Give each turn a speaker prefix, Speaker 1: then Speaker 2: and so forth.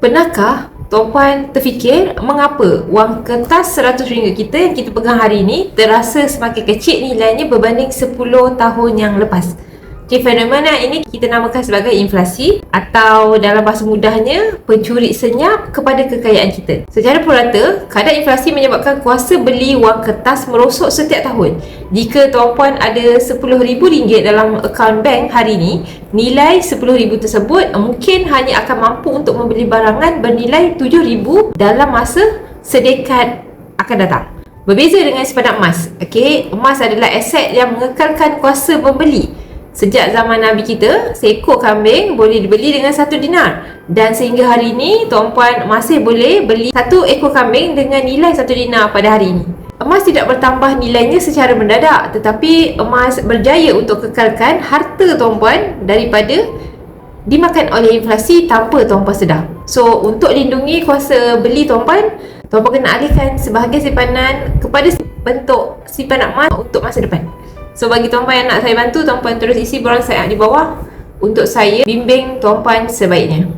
Speaker 1: Pernahkah tuan-puan terfikir mengapa wang kertas RM100 kita yang kita pegang hari ini terasa semakin kecil nilainya berbanding 10 tahun yang lepas? Fenomena ini kita namakan sebagai inflasi atau dalam bahasa mudahnya pencuri senyap kepada kekayaan kita. Secara purata, kadar inflasi menyebabkan kuasa beli wang kertas merosot setiap tahun. Jika tuan-puan ada RM10,000 dalam akaun bank hari ini, nilai RM10,000 tersebut mungkin hanya akan mampu untuk membeli barangan bernilai RM7,000 dalam masa sedekat akan datang. Berbeza dengan simpanan emas. Emas adalah aset yang mengekalkan kuasa membeli. Sejak zaman Nabi kita, seekor kambing boleh dibeli dengan 1 dinar. Dan sehingga hari ini, tuan-puan masih boleh beli 1 ekor kambing dengan nilai 1 dinar pada hari ini. Emas tidak bertambah nilainya secara mendadak, tetapi emas berjaya untuk kekalkan harta tuan-puan daripada dimakan oleh inflasi tanpa tuan-puan sedar. So, untuk lindungi kuasa beli tuan-puan kena alihkan sebahagian simpanan kepada bentuk simpanan emas untuk masa depan. So, bagi tuan-puan yang nak saya bantu, tuan-puan terus isi borang saya di bawah untuk saya bimbing tuan-puan sebaiknya.